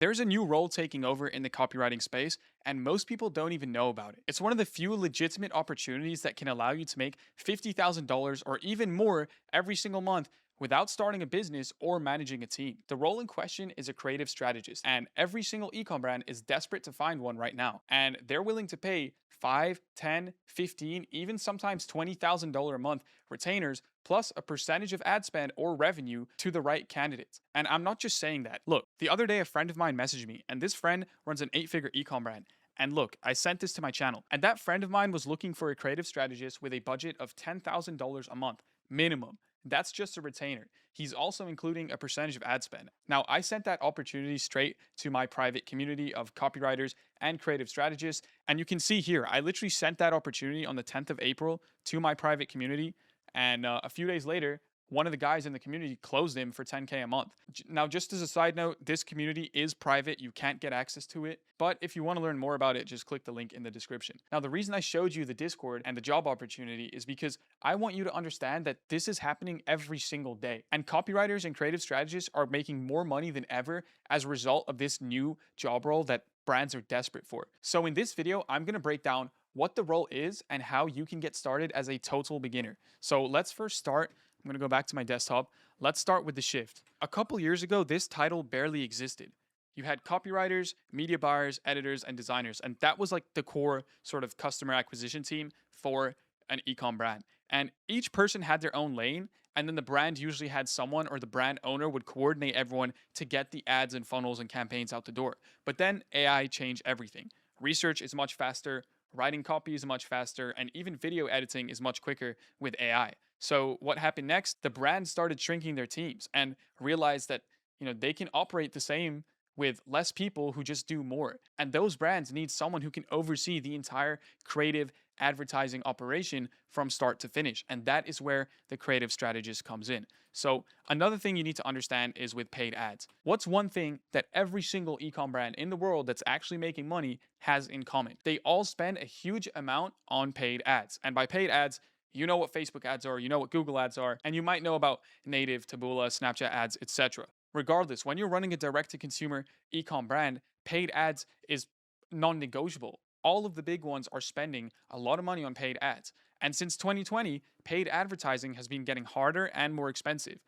There's a new role taking over in the copywriting space, and most people don't even know about it. It's one of the few legitimate opportunities that can allow you to make $50,000 or even more every single month without starting a business or managing a team. The role in question is a creative strategist, and every single ecom brand is desperate to find one right now. And they're willing to pay 5, 10, 15, even sometimes $20,000 a month retainers plus a percentage of ad spend or revenue to the right candidates. And I'm not just saying that. Look, the other day a friend of mine messaged me, and this friend runs an 8-figure ecom brand. And look, I sent this to my channel, and that friend of mine was looking for a creative strategist with a budget of $10,000 a month minimum. That's just a retainer. He's also including a percentage of ad spend. Now, I sent that opportunity straight to my private community of copywriters and creative strategists. And you can see here, I literally sent that opportunity on the 10th of April to my private community. And a few days later, one of the guys in the community closed him for 10K a month. Now, just as a side note, this community is private. You can't get access to it. But if you want to learn more about it, just click the link in the description. Now, the reason I showed you the Discord and the job opportunity is because I want you to understand that this is happening every single day. And copywriters and creative strategists are making more money than ever as a result of this new job role that brands are desperate for. So in this video, I'm going to break down what the role is and how you can get started as a total beginner. So let's first start. I'm going to go back to my desktop. Let's start with the shift. A couple years ago, this title barely existed. You had copywriters, media buyers, editors, and designers. And that was like the core sort of customer acquisition team for an ecom brand. And each person had their own lane. And then the brand usually had someone, or the brand owner would coordinate everyone to get the ads and funnels and campaigns out the door. But then AI changed everything. Research is much faster. Writing copy is much faster, and even video editing is much quicker with AI. So what happened next? The brands started shrinking their teams and realized that they can operate the same with less people who just do more. And those brands need someone who can oversee the entire creative advertising operation from start to finish. And that is where the creative strategist comes in. So another thing you need to understand is with paid ads. What's one thing that every single ecom brand in the world that's actually making money has in common? They all spend a huge amount on paid ads. And by paid ads, you know what Facebook ads are, you know what Google ads are, and you might know about native, Taboola, Snapchat ads, etc. Regardless, when you're running a direct-to-consumer ecom brand, paid ads is non-negotiable. All of the big ones are spending a lot of money on paid ads. And since 2020, paid advertising has been getting harder and more expensive.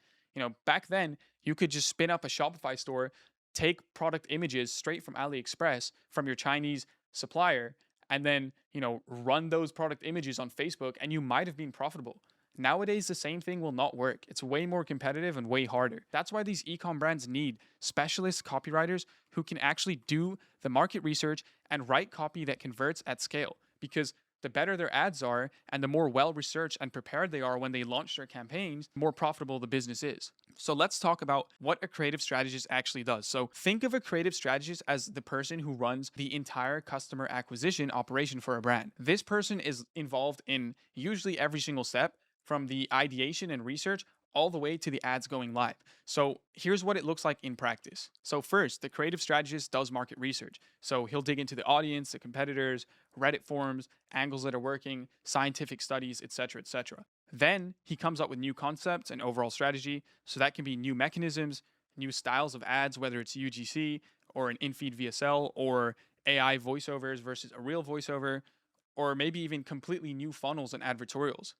Back then, you could just spin up a Shopify store, take product images straight from AliExpress from your Chinese supplier, and then, run those product images on Facebook, and you might have been profitable. Nowadays, the same thing will not work. It's way more competitive and way harder. That's why these ecom brands need specialist copywriters who can actually do the market research and write copy that converts at scale. Because the better their ads are and the more well-researched and prepared they are when they launch their campaigns, the more profitable the business is. So let's talk about what a creative strategist actually does. So think of a creative strategist as the person who runs the entire customer acquisition operation for a brand. This person is involved in usually every single step, from the ideation and research all the way to the ads going live. So here's what it looks like in practice. So first, the creative strategist does market research. So he'll dig into the audience, the competitors, Reddit forums, angles that are working, scientific studies, etc., etc. Then he comes up with new concepts and overall strategy. So that can be new mechanisms, new styles of ads, whether it's UGC or an in-feed VSL or AI voiceovers versus a real voiceover, or maybe even completely new funnels and advertorials.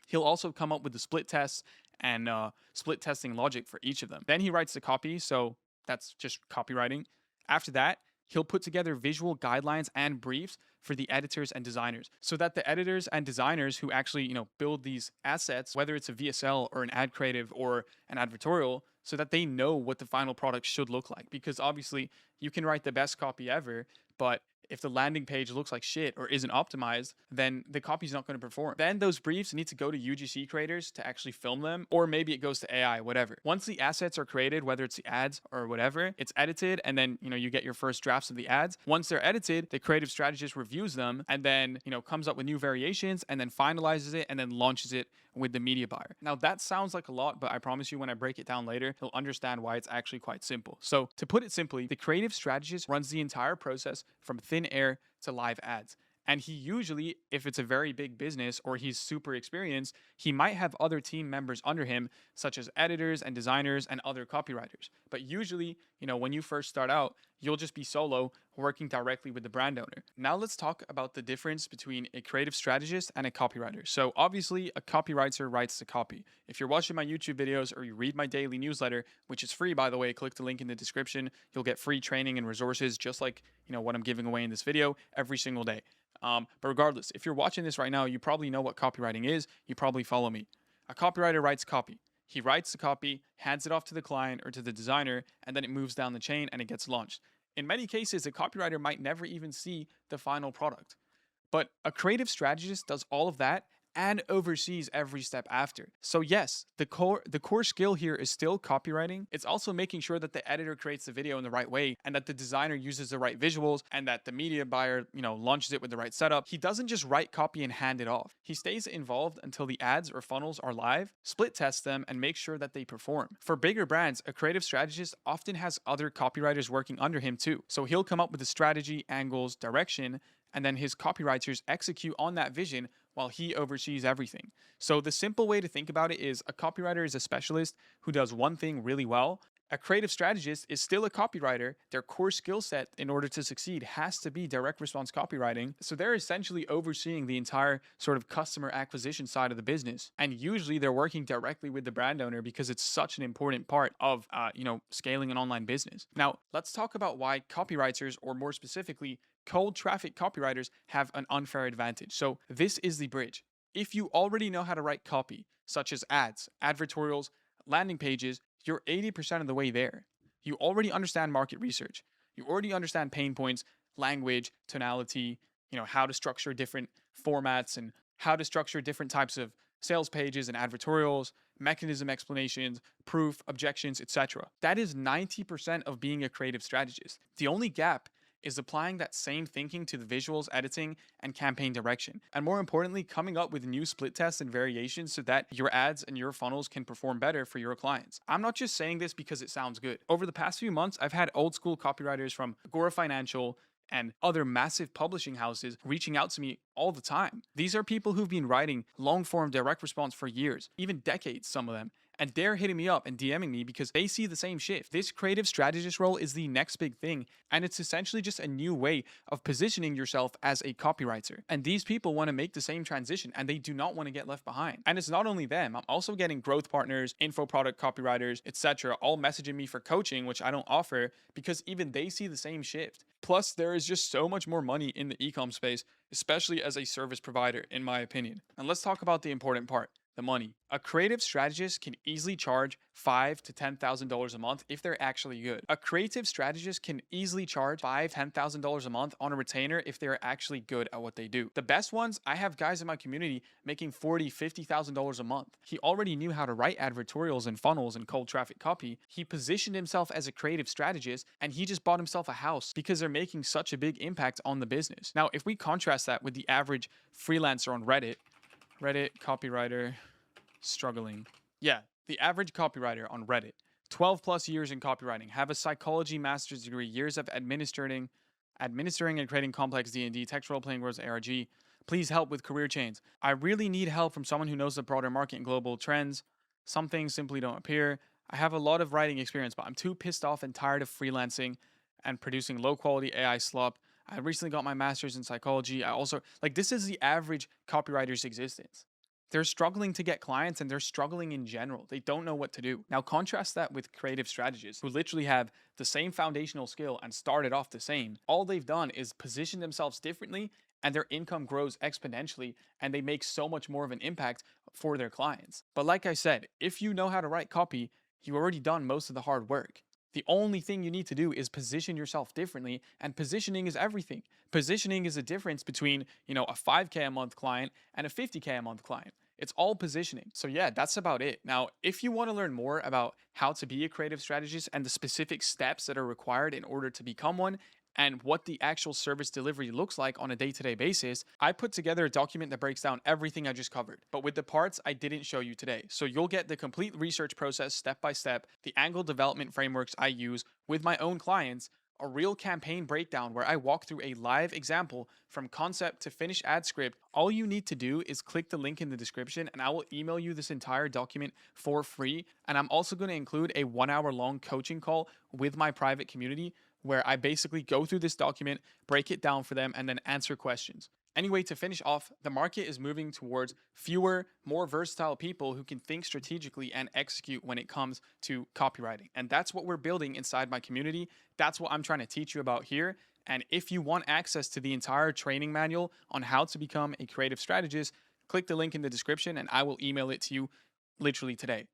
He'll also come up with the split tests and split testing logic for each of them. Then he writes the copy, so that's just copywriting. After that, he'll put together visual guidelines and briefs for the editors and designers so that the editors and designers who actually, build these assets, whether it's a VSL or an ad creative or an advertorial, so that they know what the final product should look like. Because obviously you can write the best copy ever, but if the landing page looks like shit or isn't optimized, then the copy's not going to perform. Then those briefs need to go to UGC creators to actually film them, or maybe it goes to AI, whatever. Once the assets are created, whether it's the ads or whatever, it's edited, and then, you get your first drafts of the ads. Once they're edited, the creative strategist reviews them and then, comes up with new variations and then finalizes it and then launches it with the media buyer. Now that sounds like a lot, but I promise you when I break it down later, you'll understand why it's actually quite simple. So to put it simply, the creative strategist runs the entire process from thin air to live ads. And he usually, if it's a very big business or he's super experienced, he might have other team members under him, such as editors and designers and other copywriters. But usually, when you first start out, you'll just be solo working directly with the brand owner. Now let's talk about the difference between a creative strategist and a copywriter. So obviously a copywriter writes the copy. If you're watching my YouTube videos or you read my daily newsletter, which is free by the way, click the link in the description. You'll get free training and resources just like, what I'm giving away in this video every single day. But regardless, if you're watching this right now, you probably know what copywriting is. You probably follow me. A copywriter writes copy. He writes the copy, hands it off to the client or to the designer, and then it moves down the chain and it gets launched. In many cases, a copywriter might never even see the final product. But a creative strategist does all of that and oversees every step after. So yes, the core skill here is still copywriting. It's also making sure that the editor creates the video in the right way and that the designer uses the right visuals and that the media buyer, launches it with the right setup. He doesn't just write copy and hand it off. He stays involved until the ads or funnels are live, split tests them, and make sure that they perform. For bigger brands, a creative strategist often has other copywriters working under him too. So he'll come up with the strategy, angles, direction, and then his copywriters execute on that vision while he oversees everything. So the simple way to think about it is a copywriter is a specialist who does one thing really well. A creative strategist is still a copywriter. Their core skill set in order to succeed has to be direct response copywriting. So they're essentially overseeing the entire sort of customer acquisition side of the business. And usually they're working directly with the brand owner because it's such an important part of, scaling an online business. Now, let's talk about why copywriters, or more specifically, cold traffic copywriters have an unfair advantage. So this is the bridge. If you already know how to write copy, such as ads, advertorials, landing pages, you're 80% of the way there. You already understand market research. You already understand pain points, language, tonality, how to structure different formats and how to structure different types of sales pages and advertorials, mechanism explanations, proof, objections, etc. That is 90% of being a creative strategist. The only gap is applying that same thinking to the visuals, editing, and campaign direction. And more importantly, coming up with new split tests and variations so that your ads and your funnels can perform better for your clients. I'm not just saying this because it sounds good. Over the past few months, I've had old school copywriters from Agora Financial and other massive publishing houses reaching out to me all the time. These are people who've been writing long form direct response for years, even decades, some of them. And they're hitting me up and DMing me because they see the same shift. This creative strategist role is the next big thing. And it's essentially just a new way of positioning yourself as a copywriter. And these people want to make the same transition and they do not want to get left behind. And it's not only them. I'm also getting growth partners, info product copywriters, etc. all messaging me for coaching, which I don't offer because even they see the same shift. Plus, there is just so much more money in the e-com space, especially as a service provider, in my opinion. And let's talk about the important part. The money. A creative strategist can easily charge $5,000 to $10,000 a month if they're actually good. A creative strategist can easily charge $5,000 to $10,000 a month on a retainer if they're actually good at what they do. The best ones, I have guys in my community making $40,000 to $50,000 a month. He already knew how to write advertorials and funnels and cold traffic copy. He positioned himself as a creative strategist and he just bought himself a house because they're making such a big impact on the business. Now, if we contrast that with the average freelancer on Reddit copywriter struggling. Yeah, the average copywriter on Reddit, 12 plus years in copywriting, have a psychology master's degree, years of administering and creating complex D&D, text role-playing worlds, ARG. Please help with career change. I really need help from someone who knows the broader market and global trends. Some things simply don't appear. I have a lot of writing experience, but I'm too pissed off and tired of freelancing and producing low-quality AI slop. I recently got my master's in psychology. This is the average copywriter's existence. They're struggling to get clients and they're struggling in general. They don't know what to do. Now contrast that with creative strategists who literally have the same foundational skill and started off the same. All they've done is position themselves differently and their income grows exponentially and they make so much more of an impact for their clients. But like I said, if you know how to write copy, you've already done most of the hard work. The only thing you need to do is position yourself differently, and positioning is everything. Positioning is the difference between, a $5K a month client and a $50K a month client. It's all positioning. So yeah, that's about it. Now, if you want to learn more about how to be a creative strategist and the specific steps that are required in order to become one, and what the actual service delivery looks like on a day-to-day basis, I put together a document that breaks down everything I just covered, but with the parts I didn't show you today. So you'll get the complete research process step by step, the angle development frameworks I use with my own clients, a real campaign breakdown where I walk through a live example from concept to finished ad script, all you need to do is click the link in the description and I will email you this entire document for free. And I'm also going to include a 1 hour long coaching call with my private community where I basically go through this document, break it down for them, and then answer questions. Anyway, to finish off, the market is moving towards fewer, more versatile people who can think strategically and execute when it comes to copywriting. And that's what we're building inside my community. That's what I'm trying to teach you about here. And if you want access to the entire training manual on how to become a creative strategist, click the link in the description and I will email it to you literally today.